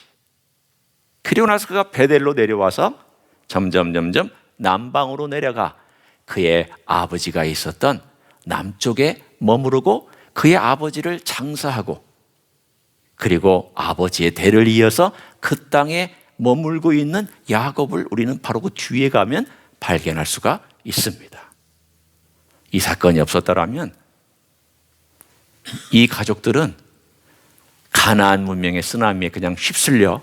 그리고 나서 그가 베델로 내려와서 점점 남방으로 내려가 그의 아버지가 있었던 남쪽에 머무르고 그의 아버지를 장사하고, 그리고 아버지의 대를 이어서 그 땅에 머물고 있는 야곱을 우리는 바로 그 뒤에 가면 발견할 수가 있습니다. 이 사건이 없었더라면 이 가족들은 가나안 문명의 쓰나미에 그냥 휩쓸려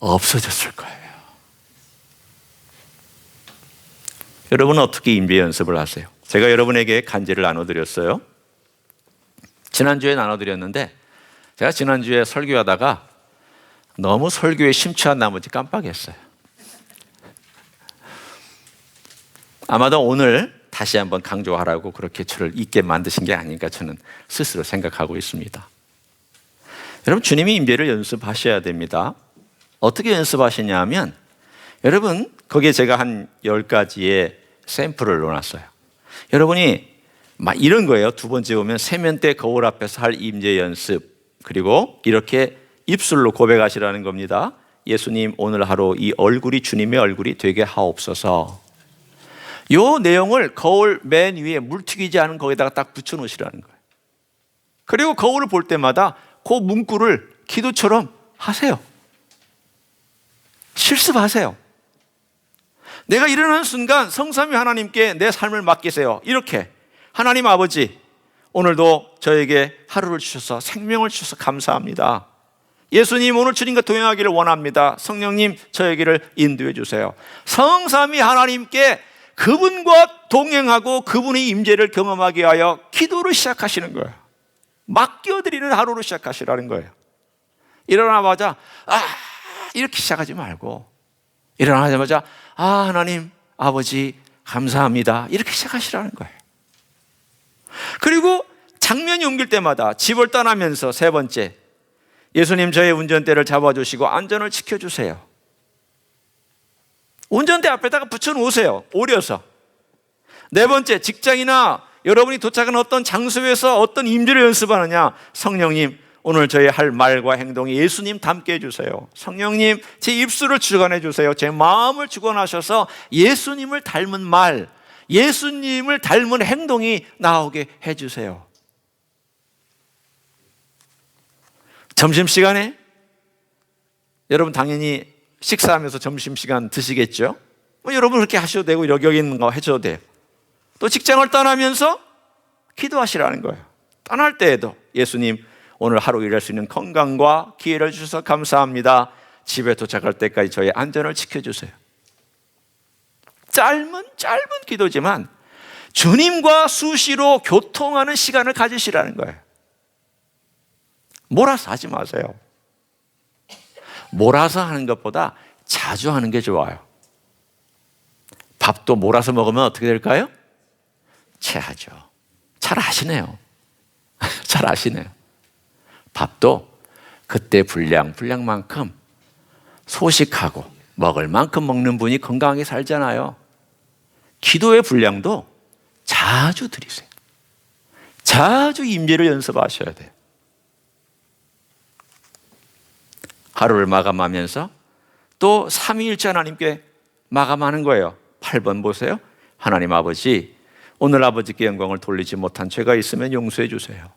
없어졌을 거예요. 여러분은 어떻게 임재 연습을 하세요? 제가 여러분에게 간증을 나눠드렸어요. 지난주에 나눠드렸는데 제가 지난주에 설교하다가 너무 설교에 심취한 나머지 깜빡했어요. 아마도 오늘 다시 한번 강조하라고 그렇게 저를 잊게 만드신 게 아닌가 저는 스스로 생각하고 있습니다. 여러분, 주님이 임재를 연습하셔야 됩니다. 어떻게 연습하시냐 하면, 여러분, 거기에 제가 한 10가지의 샘플을 넣어놨어요. 여러분이 막 이런 거예요. 두 번째 보면 세면대 거울 앞에서 할 임재 연습, 그리고 이렇게 입술로 고백하시라는 겁니다. 예수님, 오늘 하루 이 얼굴이 주님의 얼굴이 되게 하옵소서. 이 내용을 거울 맨 위에 물 튀기지 않은 거기다가 딱 붙여놓으시라는 거예요. 그리고 거울을 볼 때마다 그 문구를 기도처럼 하세요. 실습하세요. 내가 일어나는 순간 성삼위 하나님께 내 삶을 맡기세요. 이렇게, 하나님 아버지, 오늘도 저에게 하루를 주셔서 생명을 주셔서 감사합니다. 예수님, 오늘 주님과 동행하기를 원합니다. 성령님, 저에게를 인도해 주세요. 성삼위 하나님께 그분과 동행하고 그분의 임재를 경험하게 하여 기도를 시작하시는 거예요. 맡겨드리는 하루로 시작하시라는 거예요. 일어나자마자 이렇게 시작하지 말고, 일어나자마자 하나님 아버지 감사합니다, 이렇게 시작하시라는 거예요. 그리고 장면이 옮길 때마다 집을 떠나면서 세 번째, 예수님, 저의 운전대를 잡아주시고 안전을 지켜주세요. 운전대 앞에다가 붙여놓으세요. 오려서. 네 번째, 직장이나 여러분이 도착한 어떤 장소에서 어떤 임재를 연습하느냐, 성령님, 오늘 저의 할 말과 행동이 예수님 닮게 해주세요. 성령님, 제 입술을 주관해 주세요. 제 마음을 주관하셔서 예수님을 닮은 말, 예수님을 닮은 행동이 나오게 해주세요. 점심시간에 여러분 당연히 식사하면서 점심시간 드시겠죠? 여러분 그렇게 하셔도 되고 여기 있는 거 해줘도 돼요. 또 직장을 떠나면서 기도하시라는 거예요. 떠날 때에도 예수님, 오늘 하루 일할 수 있는 건강과 기회를 주셔서 감사합니다. 집에 도착할 때까지 저의 안전을 지켜주세요. 짧은 기도지만 주님과 수시로 교통하는 시간을 가지시라는 거예요. 몰아서 하지 마세요. 몰아서 하는 것보다 자주 하는 게 좋아요. 밥도 몰아서 먹으면 어떻게 될까요? 체하죠. 잘 아시네요. 잘 아시네요. 밥도 그때 분량만큼 소식하고 먹을 만큼 먹는 분이 건강하게 살잖아요. 기도의 분량도 자주 드리세요. 자주 임재를 연습하셔야 돼요. 하루를 마감하면서 또 삼위일체 하나님께 마감하는 거예요. 8번 보세요. 하나님 아버지, 오늘 아버지께 영광을 돌리지 못한 죄가 있으면 용서해 주세요.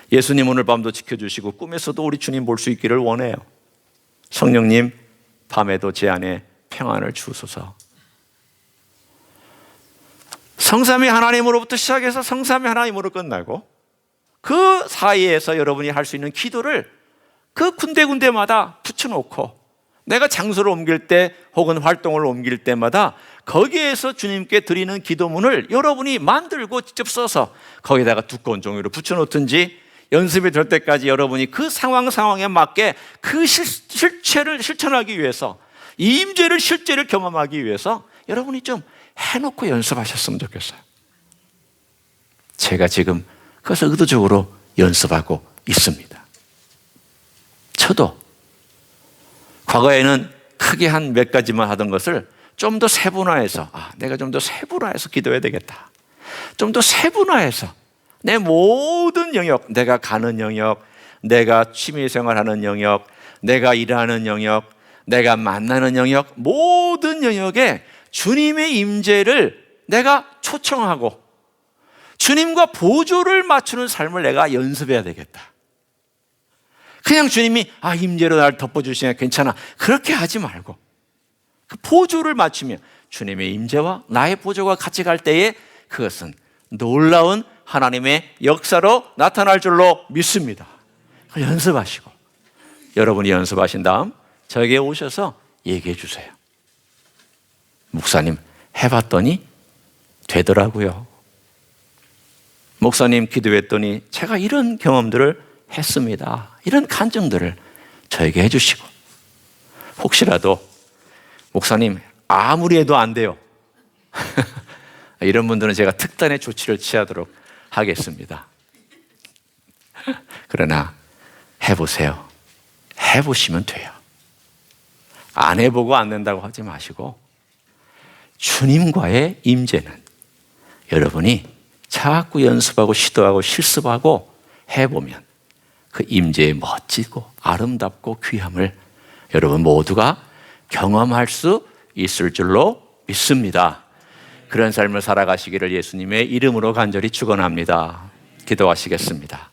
예수님 오늘 밤도 지켜주시고 꿈에서도 우리 주님 볼 수 있기를 원해요. 성령님, 밤에도 제 안에 평안을 주소서. 성삼위 하나님으로부터 시작해서 성삼위 하나님으로 끝나고 그 사이에서 여러분이 할 수 있는 기도를 그 군데군데마다 붙여놓고 내가 장소를 옮길 때 혹은 활동을 옮길 때마다 거기에서 주님께 드리는 기도문을 여러분이 만들고 직접 써서 거기다가 두꺼운 종이로 붙여놓든지 연습이 될 때까지 여러분이 그 상황에 맞게 그 실체를 실천하기 위해서 이 임재를 실제를 경험하기 위해서 여러분이 좀 해놓고 연습하셨으면 좋겠어요. 제가 지금 그래서 의도적으로 연습하고 있습니다. 저도 과거에는 크게 한 몇 가지만 하던 것을 좀 더 세분화해서 내가 좀 더 세분화해서 기도해야 되겠다. 좀 더 세분화해서 내 모든 영역, 내가 가는 영역, 내가 취미생활하는 영역, 내가 일하는 영역, 내가 만나는 영역, 모든 영역에 주님의 임재를 내가 초청하고 주님과 보조를 맞추는 삶을 내가 연습해야 되겠다. 그냥 주님이 임재로 나를 덮어주시면 괜찮아, 그렇게 하지 말고 그 보조를 맞추면 주님의 임재와 나의 보조가 같이 갈 때에 그것은 놀라운 하나님의 역사로 나타날 줄로 믿습니다. 연습하시고 여러분이 연습하신 다음 저에게 오셔서 얘기해 주세요. 목사님, 해봤더니 되더라고요. 목사님, 기도했더니 제가 이런 경험들을 했습니다. 이런 간증들을 저에게 해주시고, 혹시라도 목사님 아무리 해도 안 돼요. 이런 분들은 제가 특단의 조치를 취하도록 하겠습니다. 그러나 해보세요. 해보시면 돼요. 안 해보고 안 된다고 하지 마시고 주님과의 임재는 여러분이 자꾸 연습하고 시도하고 실습하고 해보면 그 임재의 멋지고 아름답고 귀함을 여러분 모두가 경험할 수 있을 줄로 믿습니다. 그런 삶을 살아가시기를 예수님의 이름으로 간절히 축원합니다. 기도하시겠습니다.